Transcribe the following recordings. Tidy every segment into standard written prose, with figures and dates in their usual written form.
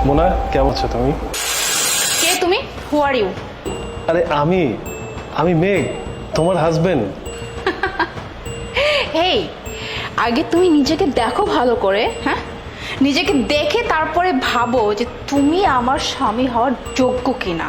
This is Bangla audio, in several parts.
মোনা, কেমন আছো তুমি? কে তুমি? হু আর ইউ? আরে আমি আমি মেঘ, তোমার হাজবেন্ড। হেই, আগে তুমি নিজেকে দেখো ভালো করে, হ্যাঁ? নিজেকে দেখে তারপরে ভাবো যে তুমি আমার স্বামী হওয়ার যোগ্য কিনা।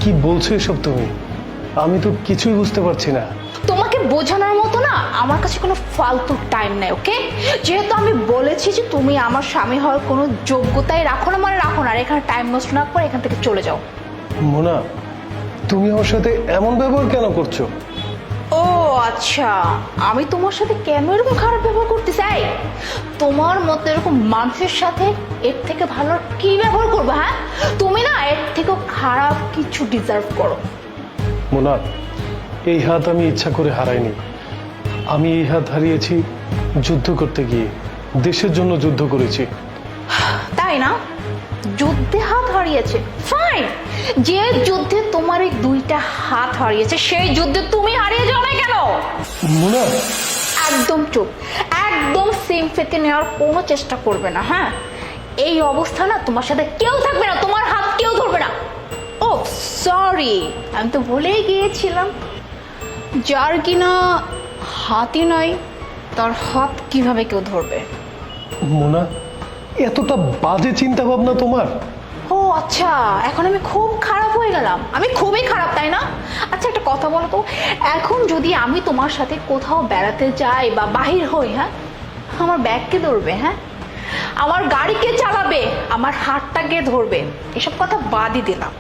কি বলছো এসব তুমি? আমি তো কিছুই বুঝতে পারছি না। তোমাকে বোঝানোর মতো না আমার কাছে কোনো ফালতু টাইম নেই, ওকে? যেহেতু আমি বলেছি যে তুমি আমার স্বামী হওয়ার কোনো যোগ্যতাই রাখো না, মানে রাখো না, আর এখানে টাইম নষ্ট না করে এখান থেকে চলে যাও। মোনা, তুমি আমার সাথে এমন ব্যবহার কেন করছো? ও আচ্ছা, আমি তোমার সাথে কেন এরকম খারাপ ব্যবহার করতে চাই? তোমার মতো এরকম মানুষের সাথে এর থেকে ভালো কি ব্যবহার করবো? হ্যাঁ, তুমি না এর থেকেও খারাপ কিছু ডিজার্ভ করো। মোনা, এই হাত আমি ইচ্ছা করে হারাইনি। আমি এই হাত হারিয়েছি যুদ্ধ করতে গিয়ে। দেশের জন্য যুদ্ধ করেছি। তাই না? যুদ্ধে হাত হারিয়েছে, ফাইন। যে যুদ্ধে তোমার এই দুইটা হাত হারিয়েছে সেই যুদ্ধে তুমি হারিয়ে যাও না কেন? মোনা, একদম চুপ, একদম সিম্পেথি নেওয়ার কোনো চেষ্টা করবে না, হ্যাঁ? এই অবস্থা না তোমার সাথে কেউ থাকবে না, তোমার হাত কেউ ধরবে না। ও সরি, আমি তো ভুলেই গিয়েছিলাম, যার কিনা হাতই নয় তার হাত কিভাবে কেউ ধরবে? মোনা, এতটা বাজে চিন্তা ভাবনা তোমার? ও আচ্ছা, এখন আমি খুব খারাপ হয়ে গেলাম, আমি খুবই খারাপ, তাই না? আচ্ছা একটা কথা বলো তো, এখন যদি আমি তোমার সাথে কোথাও বেড়াতে যাই বা বাহির হই, হ্যাঁ, আমার ব্যাগ কে ধরবে? হ্যাঁ, আমার গাড়ি কে চালাবে? আমার হাতটা কে ধরবে? এসব কথা বাদই দিলাম,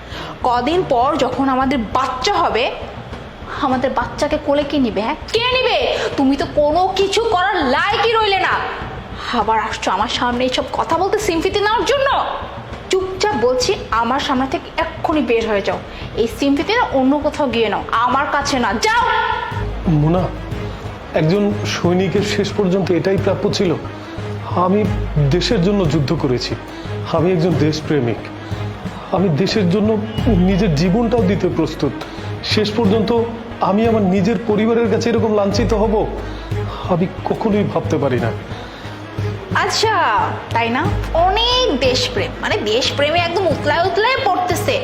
কদিন পর যখন আমাদের বাচ্চা হবে, আমাদের বাচ্চাকে কোলে কে নিবে? হ্যাঁ, কে নিবে? তুমি তো কোনো কিছু করার লায়কই রইলে না, আবার আসছো আমার সামনে এইসব কথা বলতে সিম্পিতি নেওয়ার জন্য। চুপচাপ বলছি আমার সামনে থেকে এক্ষুনি বের হয়ে যাও। এই সিম্পিতি না অন্য কোথাও গিয়ে নাও, আমার কাছে না, যাও। মোনা, একজন সৈনিকের শেষ পর্যন্ত এটাই প্রাপ্য ছিল। আমি দেশের জন্য যুদ্ধ করেছি। আমি একজন দেশপ্রেমিক। আমি দেশের জন্য নিজের জীবনটাও দিতে প্রস্তুত। শেষ পর্যন্ত আমি আমার নিজের পরিবারের কাছে এরকম লাঞ্ছিত হব, আমি কখনোই ভাবতে পারি না। আচ্ছা তাই না? অনেক দেশপ্রেম, মানে দেশপ্রেমে একদম উতলায় উতলায় পড়তেছে।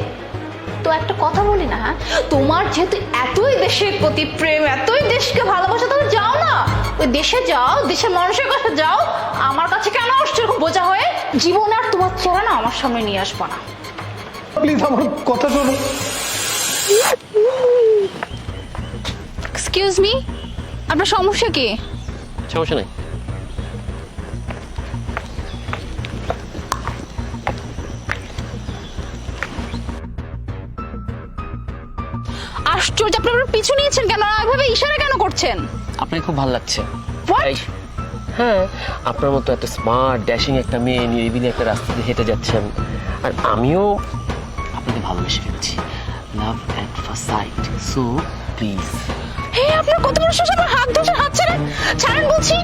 তো একটা কথা বলি না, হ্যাঁ, তোমার যেহেতু এতই দেশের প্রতি প্রেম, এতই দেশকে ভালোবাসা, তাহলে যাও না, ওই দেশে যাও, দেশের মানুষের কাছে যাও। আমার কাছে কেন আসছো এরকম বোঝা হয়ে? জীবনে আর তোমার চেহারা না আমার সামনে নিয়ে আসবা না। প্লিজ আমার কথা শোনো। এক্সকিউজ মি, আপনার সমস্যা কি? সমস্যা নেই। আশ্চর্য, আপনি আপনার পিছু নিয়েছেন কেন? এভাবে ইশারা কেন করছেন? আপনাকে খুব ভালো লাগছে। What? এই, হ্যাঁ, আপনার মতো এত স্মার্ট ড্যাশিং একটা মেয়ে নিরিবিলি একটা রাস্তা দিয়ে হেঁটে যাচ্ছেন, আর আমিও আপনাকে ভালোবেসে ফেলেছি। Love at first sight. So please. Hey, আপনার কত বড় সাহস, আমার হাত ধরছেন, হাত ছাড়েন, ছাড়েন বলছি।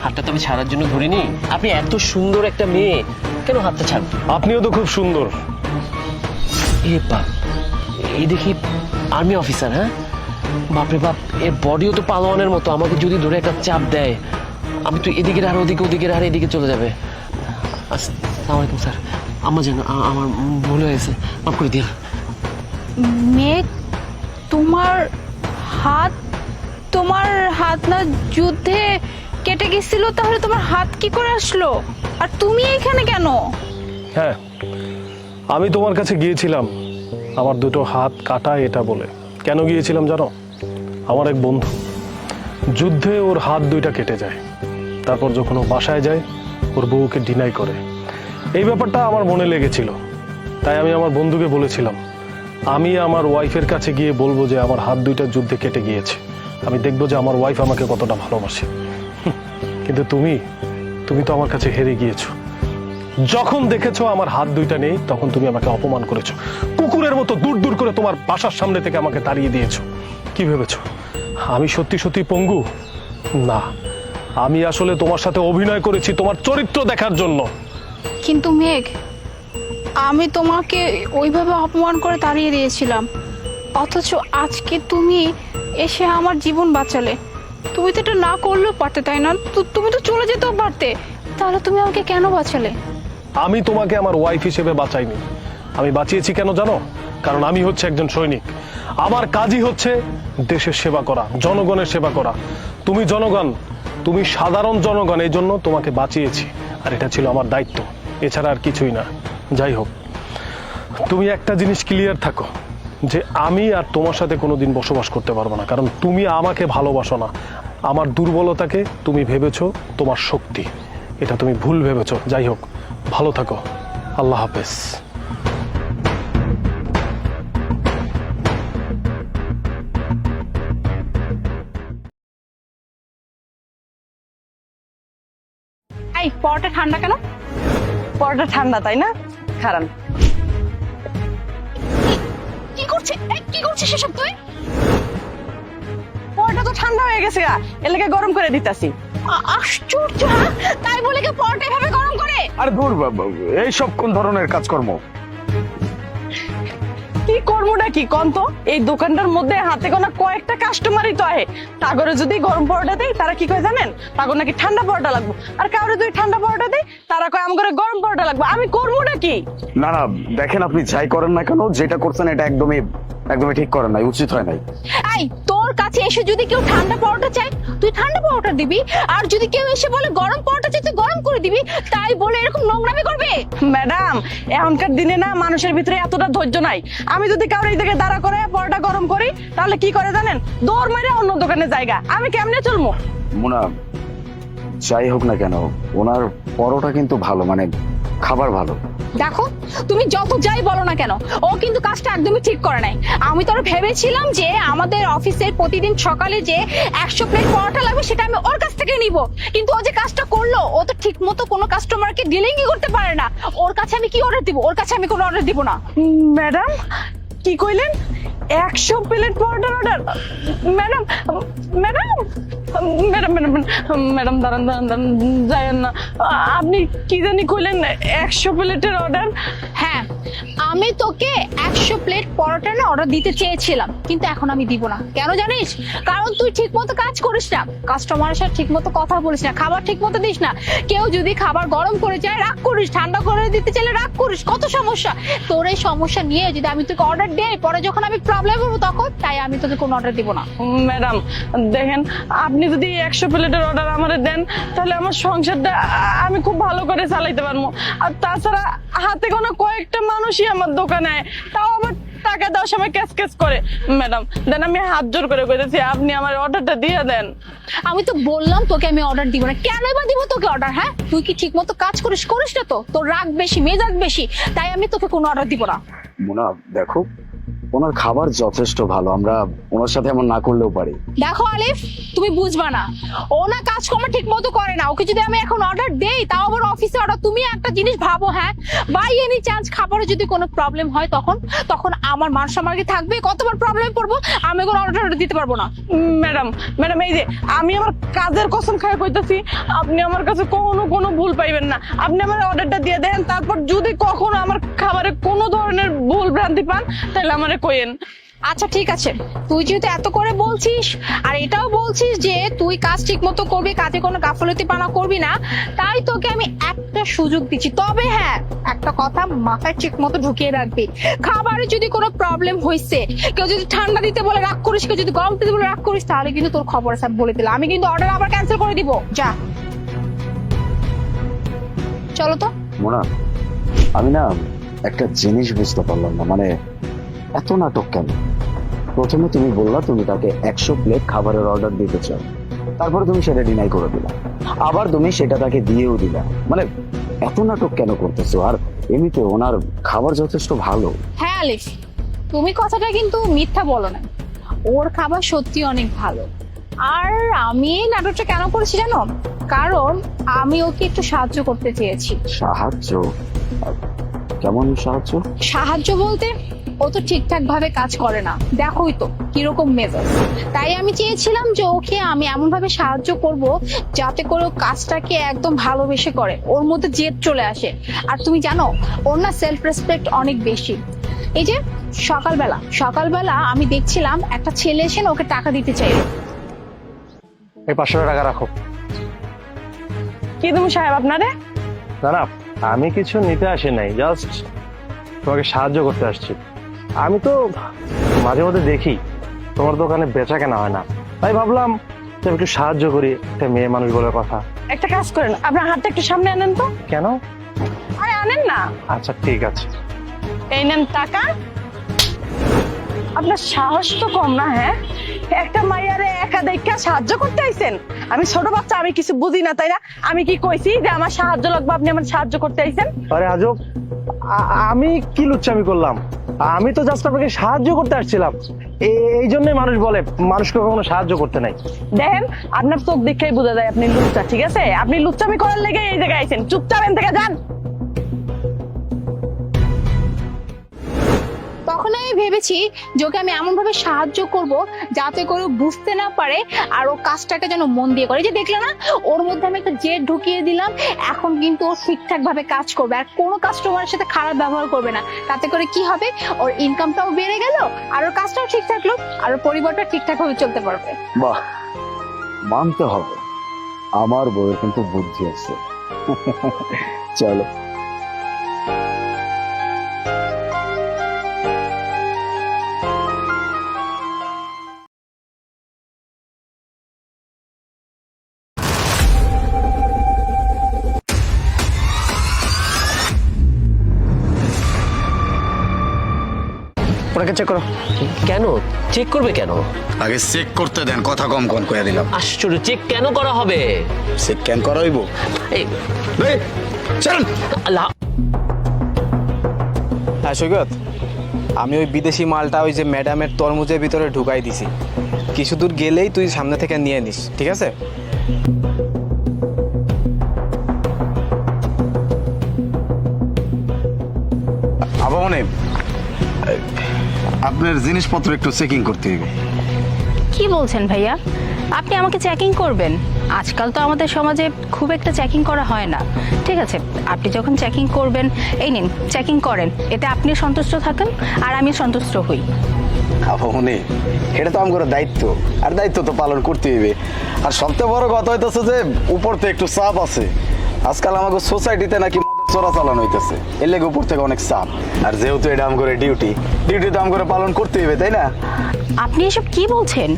হাতটা তো আমি ছাড়ার জন্য ধরিনি। আপনি এত সুন্দর একটা মেয়ে, কেন হাতটা ছাড়বেন? আপনিও তো খুব সুন্দর। এ বাপ, এই দেখি আর্মি অফিসার। হ্যাঁ বাপরে বাপ, এর বডিও তো পালোয়ানের মতো। আমাকে যদি ধরে একটা চাপ দেয়, আমি তো এদিকে আর ওদিকে, ওদিকে আর এদিকে চলে যাবে। আসসালামু আলাইকুম স্যার, আমার যেন আমার ভুল হয়েছে, মাফ করে দিন। মেঘ, তোমার হাত, তোমার হাত না যুদ্ধে কেটে গেছিল, তাহলে তোমার হাত কি করে আসলো? আর তুমি এখানে কেন? হ্যাঁ, আমি তোমার কাছে গিয়েছিলাম আমার দুটো হাত কাটা এটা বলে। কেন গিয়েছিলাম জানো? আমার এক বন্ধু যুদ্ধে ওর হাত দুইটা কেটে যায়, তারপর যখন ও বাসায় যায় ওর বউকে ডিনাই করে। এই ব্যাপারটা আমার মনে লেগেছিল, তাই আমি আমার বন্ধুকে বলেছিলাম আমি আমার ওয়াইফের কাছে গিয়ে বলবো যে আমার হাত দুইটা যুদ্ধে কেটে গিয়েছে, আমি দেখবো যে আমার ওয়াইফ আমাকে কতটা ভালোবাসে। কিন্তু তুমি তো আমার কাছে হেরে গিয়েছো। যখন দেখেছো আমার হাত দুইটা নেই, তখন তুমি আমাকে অপমান করেছো, কুকুরের মতো দূর দূর করে তোমার বাসার সামনে থেকে আমাকে তাড়িয়ে দিয়েছো। কি ভেবেছো আমি সত্যি সত্যি পঙ্গু? না, আমি আসলে তোমার সাথে অভিনয় করেছি তোমার চরিত্র দেখার জন্য। কিন্তু মেঘ, আমি তোমাকে ওইভাবে অপমান করে তাড়িয়ে দিয়েছিলাম, অথচ আজকে তুমি এসে আমার জীবন বাঁচালে। তুমি তো এটা না করলেও পারতে, তাই না? তুমি তো চলে যেতেও পারতে, তাহলে তুমি আমাকে কেন বাঁচালে? আমি তোমাকে আমার ওয়াইফ হিসেবে বাঁচাইনি, আমি বাঁচিয়েছি কেন জানো? কারণ আমি হচ্ছে একজন সৈনিক। আমার কাজই হচ্ছে দেশের সেবা করা, জনগণের সেবা করা। তুমি জনগণ, তুমি সাধারণ জনগণ, এই জন্য তোমাকে বাঁচিয়েছি, আর এটা ছিল আমার দায়িত্ব, এছাড়া আর কিছুই না। যাই হোক, তুমি একটা জিনিস ক্লিয়ার থাকো যে আমি আর তোমার সাথে কোনোদিন বসবাস করতে পারবো না, কারণ তুমি আমাকে ভালোবাসো না। আমার দুর্বলতাকে তুমি ভেবেছো তোমার শক্তি, এটা তুমি ভুল ভেবেছো। যাই হোক, ভালো থাকো, আল্লাহ হাফেজ। এই পরোটা ঠান্ডা কেন? পরোটা ঠান্ডা তাই না? খারান। কি করছে কি করছিস এসব তুই? পরোটা তো ঠান্ডা হয়ে গেছে গা, এলাকে গরম করে দিতাছি। আশ্চর্য, হ্যাঁ? তাই বলে কি পরোটা এভাবে গরম করে? আরে দূর বাবা, এইসব কোন ধরনের কাজকর্ম? কি কর্মটা কি কন তো? এই দোকানটার মধ্যে হাতে গোনা কয়েকটা কাস্টমারই তো আহে। তাগরে যদি গরম পরোটা দেই তারা কি কয় জানেন? তাগর নাকি ঠান্ডা পরোটা লাগবে। আর কাউরে যদি ঠান্ডা পরোটা দেই তারা কয় আমগরে গরম পরোটা লাগবে। আমি কর্মটা কি? না না, দেখেন আপনি যাই করেন না কেন, যেটা করছেন এটা একদমই ঠিক করেন নাই, উচিত হয় নাই। এই তোর কাছে এসে যদি কেউ ঠান্ডা পরোটা চায় তুই ঠান্ডা পরোটা দিবি, আর যদি কেউ এসে বলে গরম পরোটা চাই তুই গরম করে দিবি, তাই বলে এরকম নোংরামি করবে? ম্যাডাম, এখনকার দিনে না মানুষের ভিতরে এতটা ধৈর্য নাই। আমি যদি কাউরে এই দিকে দাঁড়া করে পরোটা গরম করি তাহলে কি করে জানেন? দৌড় মেরে অন্য দোকানে জায়গা। আমি কেমনে চলবো? মোনা, যাই হোক না কেন, ওনার পরোটা কিন্তু ভালো, মানে খাবার ভালো। দেখো, তুমি যত যাই বলো না কেন, ও কিন্তু কাজটা একদমই ঠিক করে নাই। আমি তো ভেবেছিলাম যে আমাদের অফিসে প্রতিদিন সকালে যে 100 প্লেট পরোটা লাগবে সেটা আমি ওর কাছ থেকে নিব, কিন্তু ও যে কাজটা করলো, ও তো ঠিক মতো কোনো কাস্টমারকে ডিলিংই করতে পারে না। ওর কাছে আমি কি অর্ডার দিব? ওর কাছে আমি কোনো অর্ডার দিব না। ম্যাডাম, কি কইলেন? 100 প্লেট পরোটার order? Madam madam madam madam madam দাঁড়ান দাঁড়ান দাঁড়ান, যায়েন না। আপনি কি জানি কইলেন 100 প্লেটের অর্ডার? হ্যাঁ, আমি তোকে 100 প্লেট পরোটা না অর্ডার দিতে চেয়েছিলাম, কিন্তু এখন আমি দিব না। কেন জানিস? কারণ তুই ঠিক মতো কাজ করিস না, কাস্টমারের সাথে ঠিক মতো কথা বলিস না, খাবার ঠিক মতো দিস না। কেউ যদি খাবার গরম করে চায় রাগ করিস, ঠান্ডা করে দিতে চাইলে রাগ করিস, কত সমস্যা। তোর এই সমস্যা নিয়ে যদি আমি তোকে অর্ডার দেই, পরে যখন আমি প্রবলেম হবো তখন, তাই আমি তোকে কোনো অর্ডার দিব না। ম্যাডাম দেখেন, আপনি যদি 100 প্লেটের অর্ডার আমারে দেন তাহলে আমার সংসারটা আমি খুব ভালো করে চালাইতে পারবো। আর তাছাড়া হাতে কোনো কয়েকটা মানুষই আমার দোকানে আয়, তাও আবার টাকা দেওয়ার সময় ক্যাশ ক্যাশ করে। ম্যাডাম দেন, আমি হাত জোর করে কইতেছি আপনি আমার অর্ডারটা দিয়ে দেন। আমি তো বললাম তোকে আমি অর্ডার দিব না, কেন এবার দিব তোকে অর্ডার? হ্যাঁ, তুই কি ঠিক মতো কাজ করিস না? তো তোর রাগ বেশি, মেজাজ বেশি, তাই আমি তোকে কোনো অর্ডার দিব না। মোনা দেখো, ওনার খাবার যথেষ্ট ভালো, আমরা ওনার সাথে এমন না করলেও পারি। দেখো আলিফ, তুমি বুঝবা না, ও না কাজকর্ম ঠিক মতো করে না। ওকে যদি আমি এখন অর্ডার দেই, তাও আবার অফিসে অর্ডার। তুমি একটা জিনিস ভাবো, হ্যাঁ, বাই এনি চান্স খাবারে যদি কোনো প্রবলেম হয় তখন আমার মান সম্মান কি থাকবে? কতবার প্রবলেম পড়বো? আমি কোনো অর্ডার দিতে পারবো না। ম্যাডাম ম্যাডাম এই যে আমি আমার কাজের কসম খাই কইতাছি, আপনি আমার কাছে কোনো ভুল পাইবেন না। আপনি আমার অর্ডারটা দিয়ে দেন, তারপর যদি কখনো আমার খাবারে কোনো ধরনের ভুল ভ্রান্তি পান তাহলে আমারে কইেন। আচ্ছা ঠিক আছে, তুই যেহেতু এত করে বলছিস আর এটাও বলছিস যে তুই কাজ ঠিক মতো করবি, কাজে কোনো গাফলতি পানা করবি না, তাই তোকে আমি একটা সুযোগ দিচ্ছি। তবে হ্যাঁ, একটা কথা মাথায় ঠিক মতো ঢুকিয়ে রাখবি, খাবারে যদি কোনো প্রবলেম হয়েছে, কেউ যদি ঠান্ডা দিতে বলে রাগ করিস, কেউ যদি গরম দিতে বলে রাগ করিস, তাহলে কিন্তু তোর খবর সব বলে দিলাম। আমি কিন্তু অর্ডার আবার ক্যান্সেল করে দিব। যা, চলো তো। মোনা, আমি না একটা জিনিস বুঝতে পারলাম না, মানে এত নাটক কেন? প্রথমে তুমি বললা তুমি তাকে 100 প্লেট খাবারের অর্ডার দিতে চাও, তারপরে তুমি সেটা ডিনাই করে দিলা, আবার তুমি সেটা তাকে দিয়েও দিলা, মানে এত নাটক কেন করতেছো? আর এমনিতে ওনার খাবার যথেষ্ট ভালো। হ্যাঁ আলিফ, তুমি কথাটা কিন্তু মিথ্যা বলো না, ওর খাবার সত্যি অনেক ভালো। আর আমি এই নাটকটা কেন করেছি জানো? কারণ আমি ওকে একটু সাহায্য করতে চেয়েছি। সাহায্য? কেমন সাহায্য? সাহায্য বলতে, ও তো ঠিকঠাক ভাবে কাজ করে না, দেখোই তো কিরকম মেজাজ। তাই আমি চেয়েছিলাম যে ওকে আমি এমন ভাবে সাহায্য করব যাতে করে ও কাজটাকে একদম ভালোবেসে করে, ওর মধ্যে জেদ চলে আসে। আর তুমি জানো, ওর না সেলফ রেসপেক্ট অনেক বেশি। এই যে সকালবেলা আমি দেখছিলাম একটা ছেলে এসে না ওকে টাকা দিতে চাইলো। এই 500 টাকা রাখো। কি তুমি সাহেব আপনারে? না না, আমি কিছু নিতে আসি নাই, জাস্ট তোমাকে সাহায্য করতে আসছি। আমি তো মাঝে মধ্যে দেখি তোমার দোকানে বেচা কেনা হয় না, তাই ভাবলাম যে আমি একটু সাহায্য করি, একটা মেয়ে মানুষ বলে কথা। একটা কাজ করেন, আপনার হাতটা একটু সামনে আনেন তো। কেন? আরে আনেন না। আচ্ছা ঠিক আছে। এই নেন টাকা। আপনার সাহস তো কম না, হ্যাঁ? একটা মাইয়ারে একা দেখা সাহায্য করতে আইছেন? আমি ছোট বাচ্চা, আমি কিছু বুঝি না, তাই না? আমি কি কইছি যে আমার সাহায্য লাগবে, আপনি আমার সাহায্য করতে আইছেন? আরে আজব, আমি কি লুচ্চামি করলাম? আমি তো জাস্ট আপনাকে সাহায্য করতে আসছিলাম। এই জন্যই মানুষ বলে মানুষকে কখনো সাহায্য করতে নাই। দেখেন, আপনার চোখ দেখেই বোঝা যায় আপনি লুচ্চা, ঠিক আছে? আপনি লুচ্চামি করার লেগে এই জায়গায় আইছেন। চুপচাপ এখান থেকে যান। তখন আমি ভেবেছি যে ওকে আমি এমন ভাবে সাহায্য করব যাতে করে ও বুঝতে না পারে আর ও কাজটাকে যেন মন দিয়ে করে। যে দেখলে না, ওর মধ্যে আমি একটা জেদ ঢুকিয়ে দিলাম। এখন কিন্তু ও ঠিকঠাক ভাবে কাজ করবে আর কোনো কাস্টমারের সাথে খারাপ ব্যবহার করবে না। তাতে করে কি হবে, ওর ইনকামটাও বেড়ে গেল আর ওর কাজটাও ঠিক থাকলো আর ওর পরিবারটা ঠিকঠাক ভাবে চলতে পারবে। বাহ, মানতে হবে আমার বউয়ের কিন্তু বুদ্ধি আছে। চলো। ওটাকে চেক করো। কেন চেক করবে কেন? আগে চেক করতে দেন, কথা কম কম কইয়া দিলাম। আশ্চর্য, চেক কেন করা হবে? চেক কেন করাইবো? এই চল। আল্লাহ, হ্যাঁ সৈকত, আমি ওই বিদেশি মালটা ওই যে ম্যাডামের তরমুজের ভিতরে ঢুকাই দিছি। কিছু দূর গেলেই তুই সামনে থেকে নিয়ে নিস, ঠিক আছে? আবার মনে আপনার জিনিসপত্র একটু চেকিং করতে হবে। কি বলছেন ভাইয়া? আপনি আমাকে চেকিং করবেন? আজকাল তো আমাদের সমাজে খুব একটা চেকিং করা হয় না। ঠিক আছে, আপনি যখন চেকিং করবেন, এই নিন চেকিং করেন, এতে আপনি সন্তুষ্ট থাকেন আর আমি সন্তুষ্ট হই। আবার মনে এটা তো আমার দায়িত্ব, আর দায়িত্ব তো পালন করতে হবে। আর সবচেয়ে বড় কথা হইতেছে যে উপর থেকে একটু চাপ আছে। আজকাল আমাকে সোসাইটিতে নাকি চোরাচালান হইতেছে, এর লেগে উপর থেকে অনেক চাপ। আর যেহেতু এটা আমার ডিউটি তো আমার পালন করতে হবে, তাই না? আপনি এসব কি বলছেন?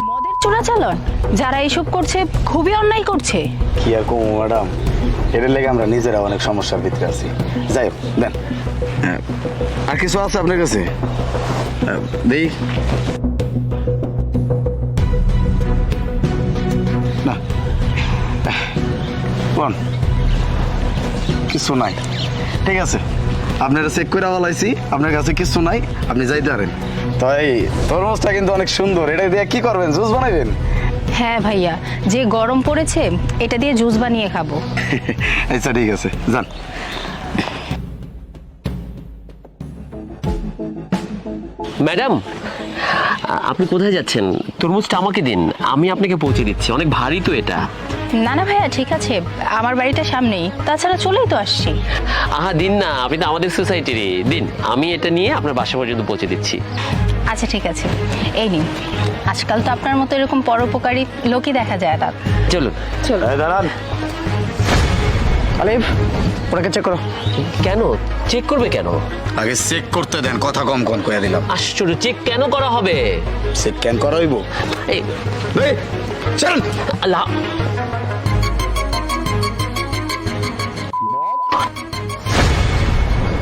মদের চোরাচালান? যারা এসব করছে খুবই অন্যায় করছে। কি আর কম ম্যাডাম, এটার লেগে আমরা নিজেরা অনেক সমস্যার ভিতরে আছি। যাই হোক, দেন। আর কিছু আছে আপনার কাছে? দেই না, কোন কিছু নাই। ঠিক আছে, আপনারা চেক করে বলাইছি, আপনার কাছে কিছু নাই, আপনি যাইতে পারেন। তাই তরমুজটা কিন্তু অনেক সুন্দর, এটা দিয়ে কি করবেন? জুস বানাইবেন? হ্যাঁ ভাইয়া, যে গরম পড়েছে এটা দিয়ে জুস বানিয়ে খাবো। আচ্ছা ঠিক আছে, যান। ম্যাডাম আপনি কোথায় যাচ্ছেন? তরমুজটা আমাকে দিন, আমি আপনাকে পৌঁছে দিচ্ছি। অনেক ভারী তো এটা। না না ভাইয়া, ঠিক আছে, আমার বাড়িটা সামনেই, তাছাড়া চলেই তো আসছি। আহা দিন না, আপনি তো আমাদের সোসাইটিরই, দিন। আমি এটা নিয়ে আপনার বাসা পর্যন্ত পৌঁছে দিচ্ছি। আচ্ছা ঠিক আছে, এই নিন। আজকাল তো আপনার মতো এরকম পরোপকারী লোকই দেখা যায় না। চলুন। এই দাঁড়ান। আলিফ, ওটাকে চেক করো। কেন চেক করবে কেন? আগে চেক করতে দেন, কথা কম কম কইয়া দিলাম। আশ্চর্য, চেক কেন করা হবে? চেক কেন করাইবো? এই চল। আল্লাহ,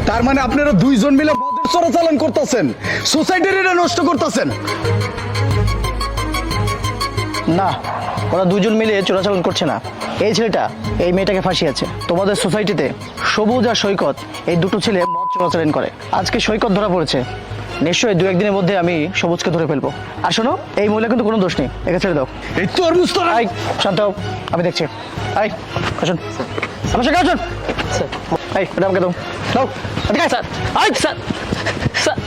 তার মানে আপনারা দুইজন মিলে মদের চোরাচালান করতেছেন, সোসাইটির এটা নষ্ট করতেছেন। না, ওরা দুজন মিলে চোরাচালান করছে না। এই ছেলেটা এই মেয়েটাকে ফাঁসিয়েছে। তোমাদের সোসাইটিতে সবুজ আর সৈকত, এই দুটো ছেলে মদ চোরাচালান করে। আজকে সৈকত ধরা পড়েছে, নিশ্চয়ই দু একদিনের মধ্যে আমি সবুজকে ধরে ফেলবো। আর শোনো, এই মহিলা কিন্তু কোনো দোষ নেই, একে ছেড়ে দাও। এই তরমুজ তো আই শান্ত হও, আমি দেখছি। আই আসুন, আমার সঙ্গে আসুন। এই ম্যাডামকে দাও, দাও এদিকে আয়। Sir, I sir, sir.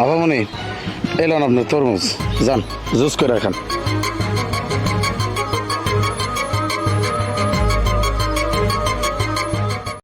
আবার মনে এলেন আপনার তরমুজ, যান জুস করে রাখান।